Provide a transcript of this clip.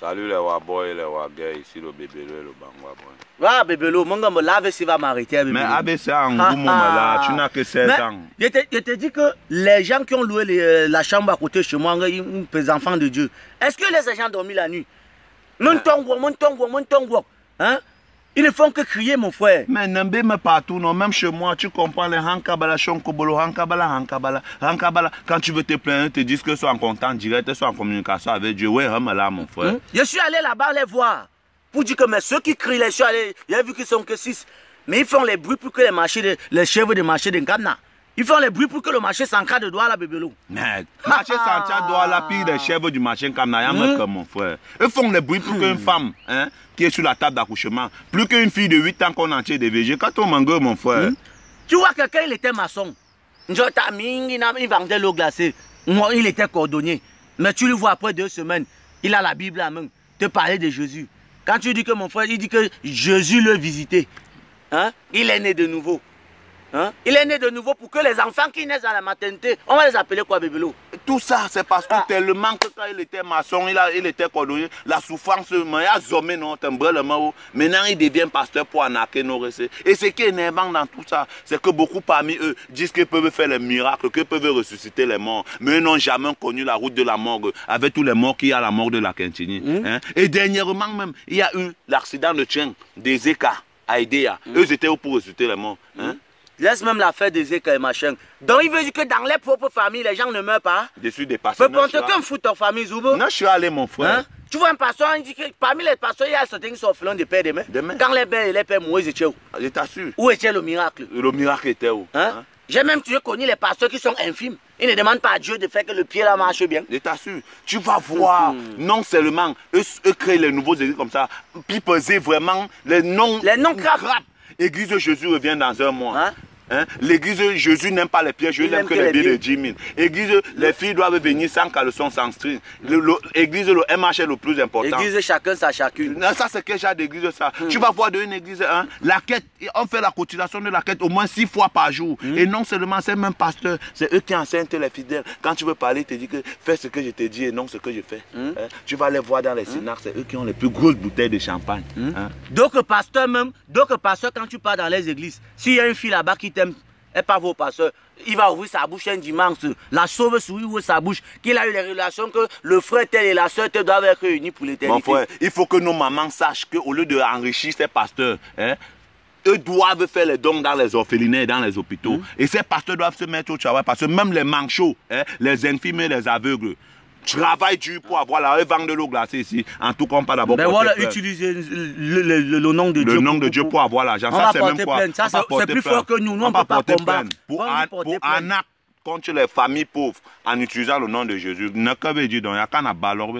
Salut les Waboy, les Wagay, ici le Bébélo et le Bangwa. Ah, Bébélo, mon gars me lave s'il va m'arrêter. Mais ABC en là, tu n'as que 16 ans. Je te dis que les gens qui ont loué la chambre à côté de chez moi, les enfants de Dieu, est-ce que les gens ont dormi la nuit? Mon tongo, hein? Ils ne font que crier, mon frère. Mais n'embête pas partout, non, même chez moi, tu comprends les hankabala, chonkobolo, hankabala. Quand tu veux te plaindre, te disent que sois en contact direct, sois en communication avec Dieu. Ouais, là, mon frère. Je suis allé là-bas les voir. Pour dire que mais ceux qui crient, je suis allé, j'ai vu qu'ils sont que 6. Mais ils font les bruits pour que les chèvres de marché de Nkana. Ils font les bruits pour que le marché s'encadre de doigt la Bébélo. Mais le marché s'encadre de doigt la pire des chèvres du marché Nkana, il y a mon frère. Ils font les bruits pour qu'une femme, hein, qui est sur la table d'accouchement, plus qu'une fille de 8 ans qu'on entier de VG, quand on mangue, mon frère. Tu vois quelqu'un, il était maçon. Il vendait l'eau glacée. Moi, il était cordonnier. Mais tu le vois après 2 semaines, il a la Bible à main, te parler de Jésus. Quand tu dis que mon frère, il dit que Jésus le visitait, hein? Il est né de nouveau. Hein? Il est né de nouveau pour que les enfants qui naissent à la maternité, on va les appeler quoi, Bébélo? Tout ça, c'est parce que tellement que quand il était maçon, il était cordonnier, la souffrance, il a zoomé, non, maintenant il devient pasteur pour arnaquer nos recettes. Et ce qui est énervant dans tout ça, c'est que beaucoup parmi eux disent qu'ils peuvent faire les miracles, qu'ils peuvent ressusciter les morts, mais ils n'ont jamais connu la route de la morgue, avec tous les morts qu'il y a à la mort de la Quintini. Hein? Et dernièrement même, il y a eu l'accident de train des Eka à Idea. Eux étaient pour ressusciter les morts. Hein? Laisse même l'affaire des écoles et machin. Donc il veut dire que dans les propres familles, les gens ne meurent pas. Je suis dépassé. Peut penser qu'un foot en famille, Zoubo. Non, je suis allé, mon frère. Hein? Tu vois un pasteur, il dit que parmi les pasteurs, il y a certains qui sont orphelins de père demain. Quand les pères mourent, ils étaient où? Je t'assure. Où était le miracle? Le miracle était où? Hein? J'ai même connu les pasteurs qui sont infimes. Ils ne demandent pas à Dieu de faire que le pied là marche bien. Je t'assure. Tu vas voir, non seulement eux créent les nouveaux églises comme ça, puis peser vraiment les noms crapes. Église Jésus revient dans un mois. Hein? Hein? L'église Jésus n'aime pas les pieds, Jésus n'aime que les billets de 10 000. Église, les filles doivent venir sans caleçon, sans string. L'église, le MH est le plus important. Église, chacun sa chacune. Non, ça, c'est quel genre d'église ça? Tu vas voir d'une église, hein, la quête, on fait la cotisation de la quête au moins 6 fois par jour. Et non seulement c'est même pasteur, c'est eux qui enseignent les fidèles. Quand tu veux parler, tu te dis que fais ce que je te dis et non ce que je fais. Hein? Tu vas les voir dans les synarques, c'est eux qui ont les plus grosses bouteilles de champagne. Hein? D'autres pasteurs, quand tu pars dans les églises, s'il y a une fille là-bas qui t'aime, et pas vos pasteurs, il va ouvrir sa bouche un dimanche, la sauve ouvre sa bouche, qu'il a eu les relations que le frère tel et la soeur tel doivent être réunis pour l'éternité. Mon frère, il faut que nos mamans sachent qu'au lieu d'enrichir ces pasteurs, hein, eux doivent faire les dons dans les orphelinats et dans les hôpitaux. Et ces pasteurs doivent se mettre au travail parce que même les manchots, hein, les infirmiers, les aveugles, travaillent dur pour avoir la vente de l'eau glacée ici. En tout cas, on pas d'abord. Mais voilà, utiliser le nom de Dieu. Le nom de Dieu pour avoir l'argent. Ça, c'est même quoi. C'est plus fort que nous. Nous, on ne peut pas combattre. Pour arnaque contre les familles pauvres en utilisant le nom de Jésus. Ne que veut dire donc, il y a qu'un abalor,